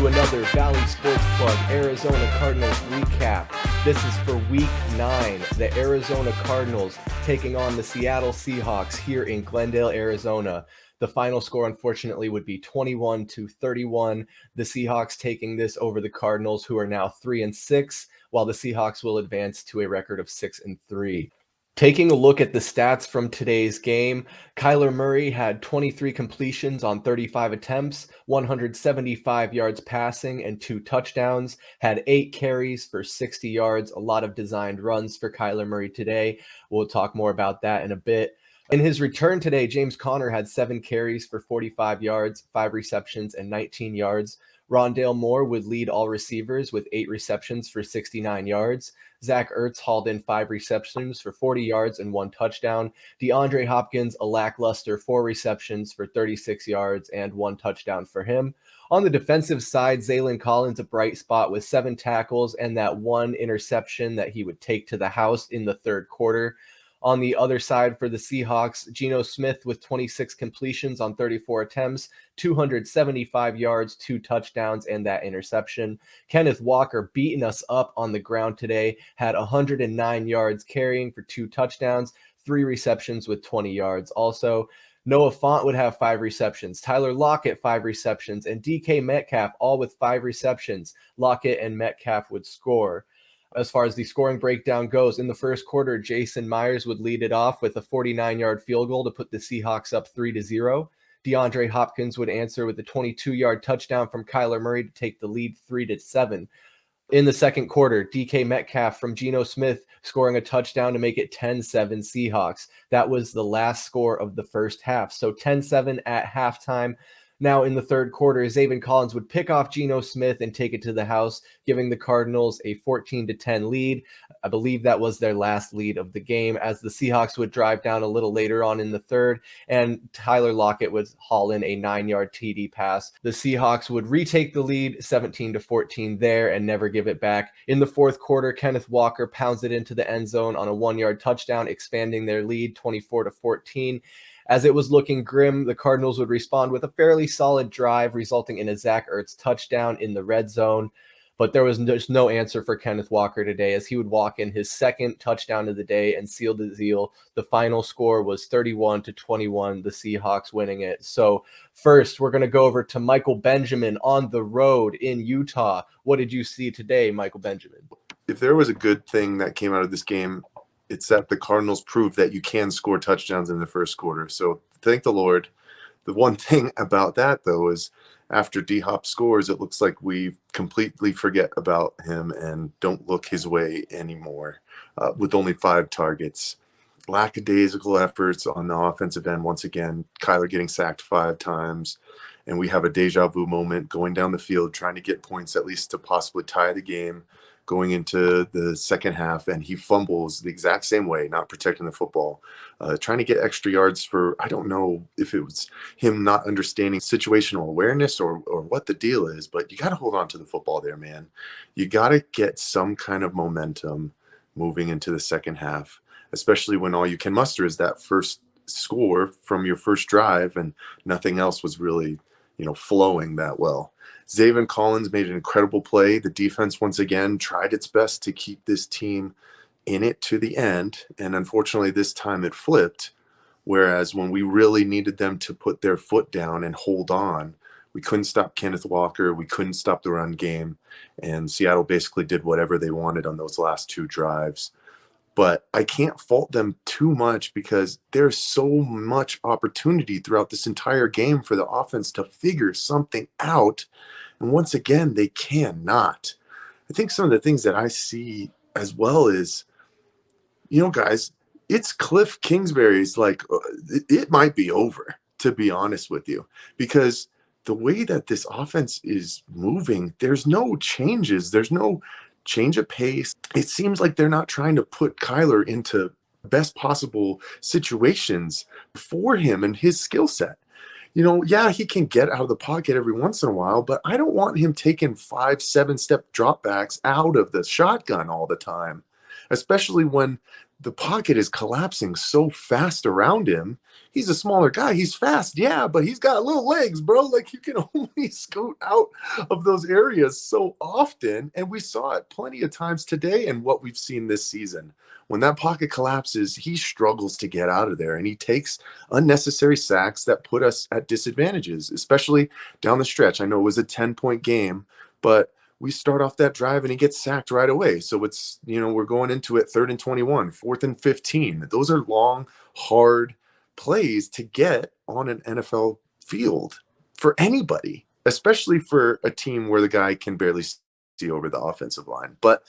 to another Valley Sports Plug Arizona Cardinals recap. This is for Week 9. The Arizona Cardinals taking on the Seattle Seahawks here in Glendale, Arizona. The final score, unfortunately, would be 21-31. The Seahawks taking this over the Cardinals, who are now 3-6, while the Seahawks will advance to a record of 6-3. Taking a look at the stats from today's game, Kyler Murray had 23 completions on 35 attempts, 175 yards passing, and 2 touchdowns, had 8 carries for 60 yards, a lot of designed runs for Kyler Murray today. We'll talk more about that in a bit. In his return today, James Conner had 7 carries for 45 yards, 5 receptions, and 19 yards. Rondale Moore would lead all receivers with 8 receptions for 69 yards. Zach Ertz hauled in 5 receptions for 40 yards and 1 touchdown. DeAndre Hopkins, a lackluster 4 receptions for 36 yards and 1 touchdown for him. On the defensive side, Zaylon Collins, a bright spot with 7 tackles and that 1 interception that he would take to the house in the third quarter. On the other side for the Seahawks, Geno Smith with 26 completions on 34 attempts, 275 yards, 2 touchdowns, and that interception. Kenneth Walker beating us up on the ground today, had 109 yards carrying for 2 touchdowns, 3 receptions with 20 yards. Also, Noah Fant would have 5 receptions, Tyler Lockett 5 receptions, and DK Metcalf all with 5 receptions. Lockett and Metcalf would score. As far as the scoring breakdown goes, in the first quarter, Jason Myers would lead it off with a 49-yard field goal to put the Seahawks up 3-0. DeAndre Hopkins would answer with a 22-yard touchdown from Kyler Murray to take the lead 3-7. In the second quarter, DK Metcalf from Geno Smith scoring a touchdown to make it 10-7 Seahawks. That was the last score of the first half. So 10-7 at halftime. Now in the third quarter, Zaven Collins would pick off Geno Smith and take it to the house, giving the Cardinals a 14-10 lead. I believe that was their last lead of the game, as the Seahawks would drive down a little later on in the third, and Tyler Lockett would haul in a 9-yard TD pass. The Seahawks would retake the lead 17-14 there and never give it back. In the fourth quarter, Kenneth Walker pounds it into the end zone on a 1-yard touchdown, expanding their lead 24-14. As it was looking grim, the Cardinals would respond with a fairly solid drive, resulting in a Zach Ertz touchdown in the red zone. But there was just no answer for Kenneth Walker today, as he would walk in his second touchdown of the day and seal the deal. The final score was 31-21, the Seahawks winning it. So first, we're going to go over to Michael Benjamin on the road in Utah. What did you see today, Michael Benjamin? If there was a good thing that came out of this game, it's that the Cardinals proved that you can score touchdowns in the first quarter. So thank the Lord. The one thing about that, though, is after D-Hop scores, it looks like we completely forget about him and don't look his way anymore with only 5 targets. Lackadaisical efforts on the offensive end. Once again, Kyler getting sacked 5 times. And we have a deja vu moment going down the field, trying to get points at least to possibly tie the game, going into the second half, and he fumbles the exact same way, not protecting the football, trying to get extra yards for, I don't know if it was him not understanding situational awareness or what the deal is, but you got to hold on to the football there, man. You got to get some kind of momentum moving into the second half, especially when all you can muster is that first score from your first drive and nothing else was really, flowing that well. Zaven Collins made an incredible play. The defense, once again, tried its best to keep this team in it to the end. And unfortunately, this time it flipped. Whereas when we really needed them to put their foot down and hold on, we couldn't stop Kenneth Walker. We couldn't stop the run game. And Seattle basically did whatever they wanted on those last 2 drives. But I can't fault them too much because there's so much opportunity throughout this entire game for the offense to figure something out. And once again, they cannot. I think some of the things that I see as well is, guys, it's Kliff Kingsbury's it might be over, to be honest with you, because the way that this offense is moving, there's no changes. There's no change of pace. It seems like they're not trying to put Kyler into best possible situations for him and his skill set. Yeah, he can get out of the pocket every once in a while, but I don't want him taking 5-7 step dropbacks out of the shotgun all the time. especially when the pocket is collapsing so fast around him. He's a smaller guy. He's fast, yeah, but he's got little legs, bro. Like, you can only scoot out of those areas so often. And we saw it plenty of times today and what we've seen this season. When that pocket collapses, he struggles to get out of there, and he takes unnecessary sacks that put us at disadvantages, especially down the stretch. I know it was a 10-point game, but we start off that drive and he gets sacked right away. So it's, we're going into it 3rd and 21, 4th and 15. Those are long, hard plays to get on an NFL field for anybody, especially for a team where the guy can barely see over the offensive line. But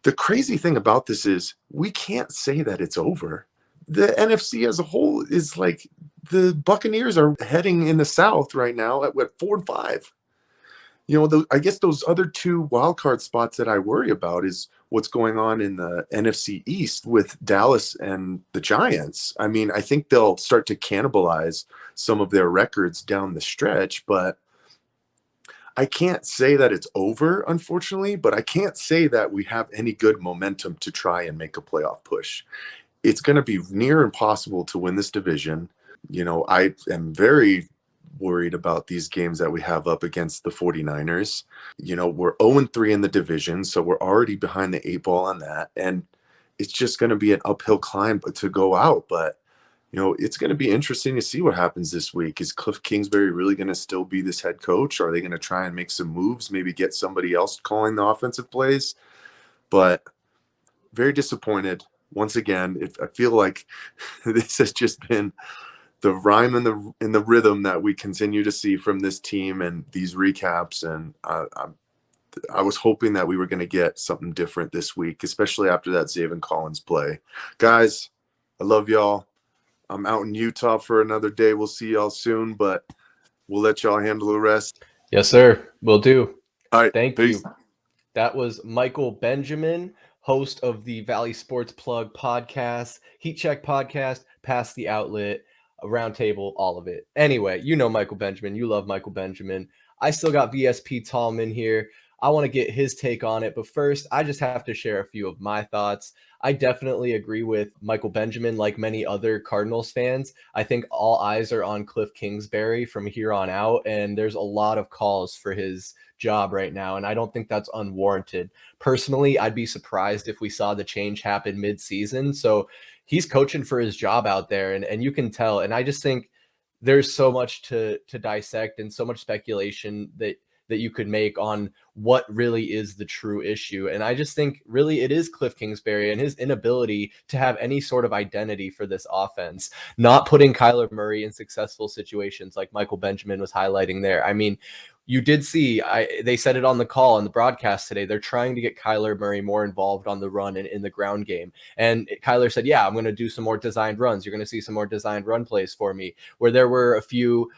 the crazy thing about this is we can't say that it's over. The NFC as a whole is like, the Buccaneers are heading in the South right now at 4-5. I guess those other 2 wildcard spots that I worry about is what's going on in the NFC East with Dallas and the Giants. I mean, I think they'll start to cannibalize some of their records down the stretch, but I can't say that it's over, unfortunately, but I can't say that we have any good momentum to try and make a playoff push. It's going to be near impossible to win this division. I am very worried about these games that we have up against the 49ers. We're 0-3 in the division, so we're already behind the 8 ball on that. And it's just going to be an uphill climb to go out. But, it's going to be interesting to see what happens this week. Is Kliff Kingsbury really going to still be this head coach? Are they going to try and make some moves, maybe get somebody else calling the offensive plays? But very disappointed. Once again, I feel like this has just been the rhyme and the rhythm that we continue to see from this team and these recaps. And I was hoping that we were going to get something different this week, especially after that Zaven Collins play. Guys, I love y'all. I'm out in Utah for another day. We'll see y'all soon, but we'll let y'all handle the rest. Yes, sir. Will do. All right. Thank Peace. you. That was Michael Benjamin, host of the Valley Sports Plug podcast, Heat Check podcast, Pass the Outlet, a Roundtable, all of it. Anyway, Michael Benjamin. You love Michael Benjamin. I still got VSP Tallman here. I want to get his take on it. But first, I just have to share a few of my thoughts. I definitely agree with Michael Benjamin, like many other Cardinals fans. I think all eyes are on Kliff Kingsbury from here on out, and there's a lot of calls for his job right now, and I don't think that's unwarranted. Personally, I'd be surprised if we saw the change happen mid-season. So he's coaching for his job out there, and you can tell. And I just think there's so much to dissect and so much speculation that you could make on what really is the true issue. And I just think really it is Kliff Kingsbury and his inability to have any sort of identity for this offense, not putting Kyler Murray in successful situations like Michael Benjamin was highlighting there. I mean, you did see, they said it on the call on the broadcast today. They're trying to get Kyler Murray more involved on the run and in the ground game. And Kyler said, yeah, I'm going to do some more designed runs. You're going to see some more designed run plays for me, where there were a few,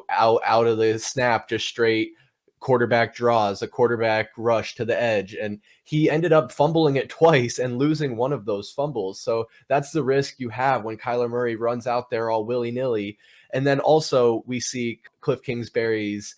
out of the snap, just straight quarterback draws, a quarterback rush to the edge. And he ended up fumbling it twice and losing one of those fumbles. So that's the risk you have when Kyler Murray runs out there all willy-nilly. And then also we see Kliff Kingsbury's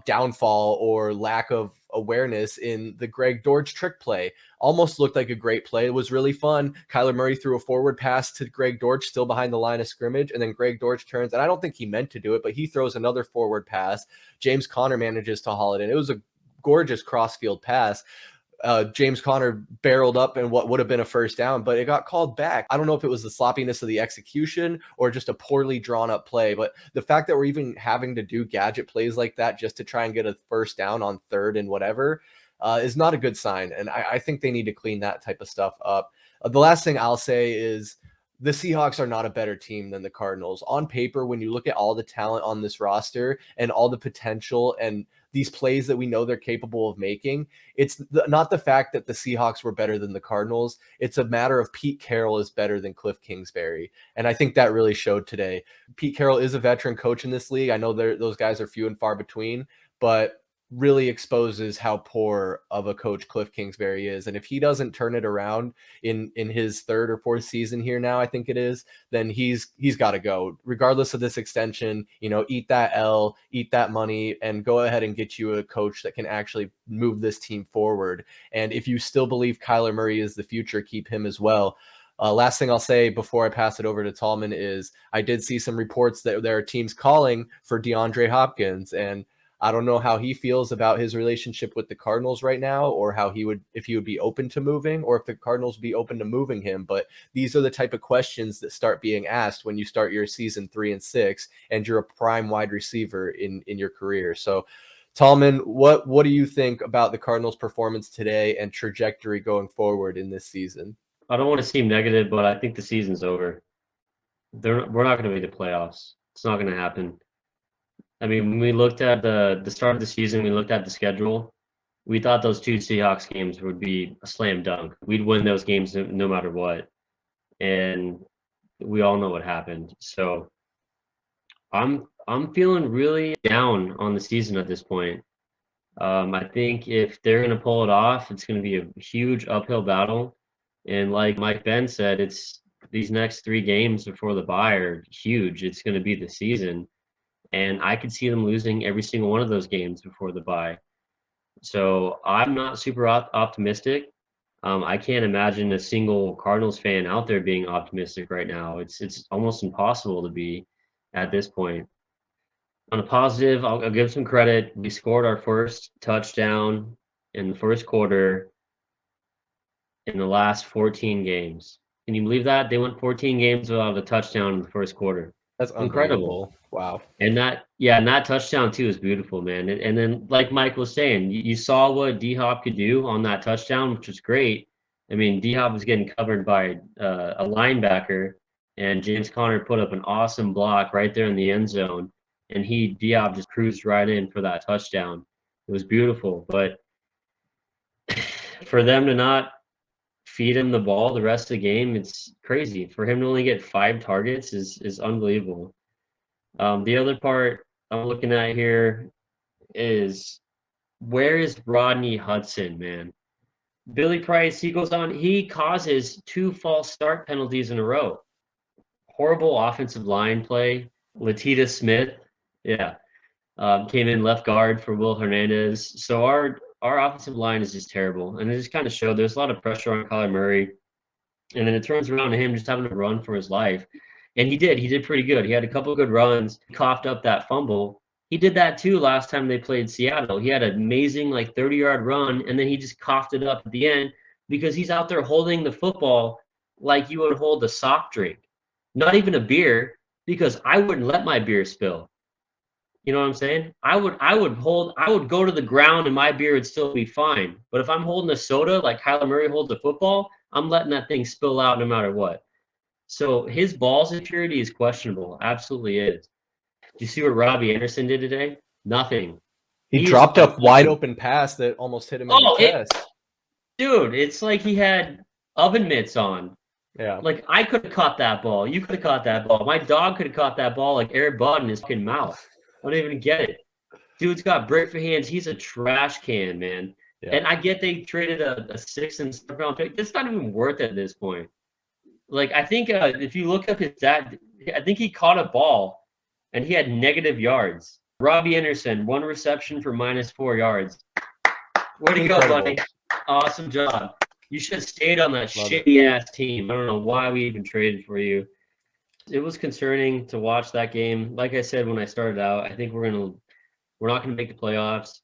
downfall or lack of awareness in the Greg Dortch trick play. Almost looked like a great play. It was really fun. Kyler Murray threw a forward pass to Greg Dortch, still behind the line of scrimmage, and then Greg Dortch turns, and I don't think he meant to do it, but he throws another forward pass. James Conner manages to haul it in. It was a gorgeous cross-field pass. James Conner barreled up and what would have been a first down, but it got called back. I don't know if it was the sloppiness of the execution or just a poorly drawn up play, but the fact that we're even having to do gadget plays like that just to try and get a first down on 3rd and whatever is not a good sign. And I think they need to clean that type of stuff up. The last thing I'll say is the Seahawks are not a better team than the Cardinals. On paper, when you look at all the talent on this roster and all the potential and these plays that we know they're capable of making, it's not the fact that the Seahawks were better than the Cardinals. It's a matter of Pete Carroll is better than Kliff Kingsbury. And I think that really showed today. Pete Carroll is a veteran coach in this league. I know those guys are few and far between, but really exposes how poor of a coach Kliff Kingsbury is. And if he doesn't turn it around in his third or fourth season here now, I think it is, then he's got to go. Regardless of this extension, eat that L, eat that money, and go ahead and get you a coach that can actually move this team forward. And if you still believe Kyler Murray is the future, keep him as well. Last thing I'll say before I pass it over to Tallman is I did see some reports that there are teams calling for DeAndre Hopkins, and I don't know how he feels about his relationship with the Cardinals right now, or if he would be open to moving, or if the Cardinals would be open to moving him. But these are the type of questions that start being asked when you start your season 3-6 and you're a prime wide receiver in your career. So Tallman, what do you think about the Cardinals' performance today and trajectory going forward in this season? I don't want to seem negative, but I think the season's over. We're not going to make the playoffs. It's not going to happen. I mean, when we looked at the start of the season, we looked at the schedule, we thought those 2 Seahawks games would be a slam dunk. We'd win those games no matter what. And we all know what happened. So I'm feeling really down on the season at this point. I think if they're going to pull it off, it's going to be a huge uphill battle. And like Mike Ben said, it's these next 3 games before the bye are huge. It's going to be the season. And I could see them losing every single one of those games before the bye. So I'm not super optimistic. I can't imagine a single Cardinals fan out there being optimistic right now. It's almost impossible to be at this point. On a positive, I'll give some credit. We scored our first touchdown in the first quarter in the last 14 games. Can you believe that? They went 14 games without a touchdown in the first quarter. That's incredible. Wow. And that touchdown too is beautiful, man. And then, like Mike was saying, you saw what D-Hop could do on that touchdown, which was great. I mean, D-Hop was getting covered by a linebacker, and James Conner put up an awesome block right there in the end zone, and D-Hop just cruised right in for that touchdown. It was beautiful, but for them to not feed him the ball the rest of the game, it's crazy. For him to only get 5 targets is unbelievable. The other part I'm looking at here is, where is Rodney Hudson, man? Billy Price, he goes on, he causes 2 false start penalties in a row. Horrible offensive line play. Latita Smith, came in left guard for Will Hernandez. So our offensive line is just terrible. And it just kind of showed there's a lot of pressure on Kyler Murray. And then it turns around to him just having to run for his life. And he did pretty good. He had a couple of good runs, coughed up that fumble. He did that too last time they played Seattle. He had an amazing 30-yard run, and then he just coughed it up at the end because he's out there holding the football like you would hold a soft drink. Not even a beer, because I wouldn't let my beer spill. You know what I'm saying? I would go to the ground and my beer would still be fine. But if I'm holding a soda like Kyler Murray holds a football, I'm letting that thing spill out no matter what. So his ball security is questionable. Absolutely is. Did you see what Robbie Anderson did today? Nothing. He dropped a wide open pass that almost hit him in the chest. Dude, it's like he had oven mitts on. Yeah. Like, I could have caught that ball. You could have caught that ball. My dog could have caught that ball like Air Bud in his fucking mouth. I don't even get it. Dude's got brick for hands. He's a trash can, man. Yeah. And I get they traded a 6th and 7th round pick. It's not even worth it at this point. Like, I think if you look up his stat, I think he caught a ball and he had negative yards. Robbie Anderson, 1 reception for -4 yards. Way to go, buddy. Awesome job. You should have stayed on that shitty-ass team. I don't know why we even traded for you. It was concerning to watch that game. Like I said when I started out, I think we're not going to make the playoffs.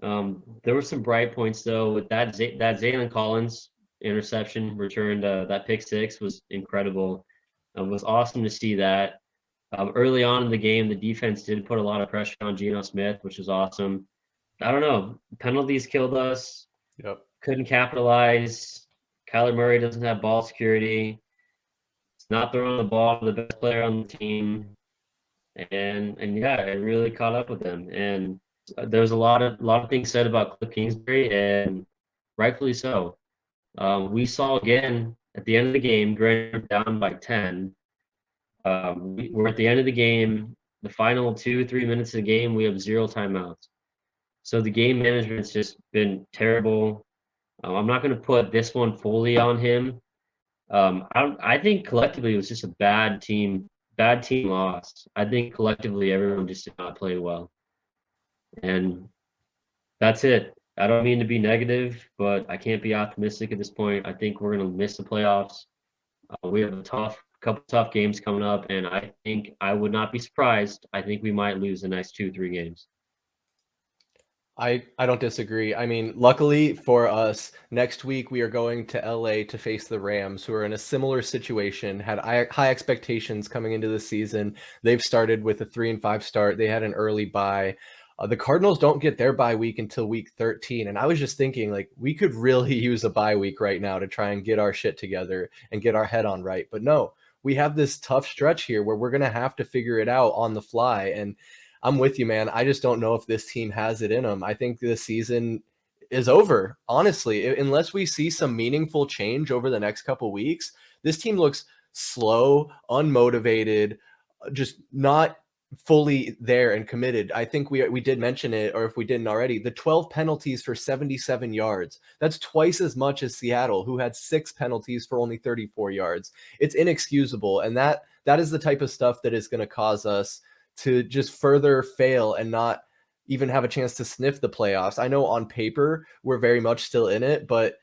There were some bright points, though, with that Zaylen Collins interception returned. That pick 6 was incredible. It was awesome to see that. Early on in the game, the defense did put a lot of pressure on Geno Smith, which was awesome. I don't know. Penalties killed us. Yep. Couldn't capitalize. Kyler Murray doesn't have ball security. He's not throwing the ball to the best player on the team. And yeah, it really caught up with them. And there's a lot of things said about Kliff Kingsbury, and rightfully so. We saw again at the end of the game, granted down by 10. We're at the end of the game. The final 2-3 minutes of the game, we have 0 timeouts. So the game management's just been terrible. I'm not going to put this one fully on him. I think collectively it was just a bad team loss. I think collectively everyone just did not play well, and that's it. I don't mean to be negative, but I can't be optimistic at this point. I think we're going to miss the playoffs. We have a couple tough games coming up, and I think I would not be surprised. I think we might lose the next 2-3 games. I don't disagree. I mean, luckily for us, next week we are going to LA to face the Rams, who are in a similar situation, had high expectations coming into the season. They've started with a 3-5 start. They had an early bye. The Cardinals don't get their bye week until week 13. And I was just thinking, like, we could really use a bye week right now to try and get our shit together and get our head on right. But no, we have this tough stretch here where we're going to have to figure it out on the fly. And I'm with you, man. I just don't know if this team has it in them. I think the season is over, honestly. Unless we see some meaningful change over the next couple weeks, this team looks slow, unmotivated, just not fully there and committed. I think we did mention it, or if we didn't already, the 12 penalties for 77 yards. That's twice as much as Seattle, who had 6 penalties for only 34 yards. It's inexcusable, and that is the type of stuff that is going to cause us to just further fail and not even have a chance to sniff the playoffs. I know on paper we're very much still in it, but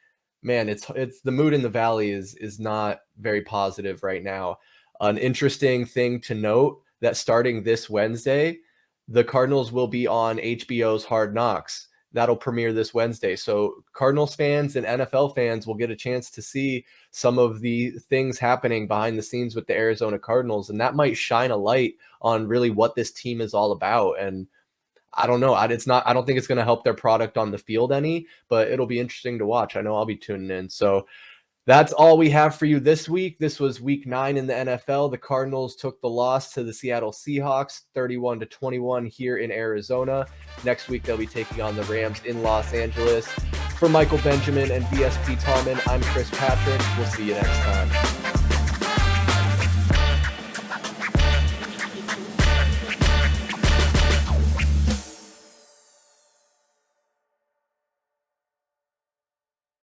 man, it's the mood in the valley is not very positive right now. An interesting thing to note that starting this Wednesday, the Cardinals will be on HBO's Hard Knocks. That'll premiere this Wednesday. So Cardinals fans and NFL fans will get a chance to see some of the things happening behind the scenes with the Arizona Cardinals, and that might shine a light on really what this team is all about. And I don't know. I don't think it's going to help their product on the field any, but it'll be interesting to watch. I know I'll be tuning in. So that's all we have for you this week. This was week 9 in the NFL. The Cardinals took the loss to the Seattle Seahawks 31-21 here in Arizona. Next week, they'll be taking on the Rams in Los Angeles. For Michael Benjamin and VSP Tallman, I'm Chris Patrick. We'll see you next time.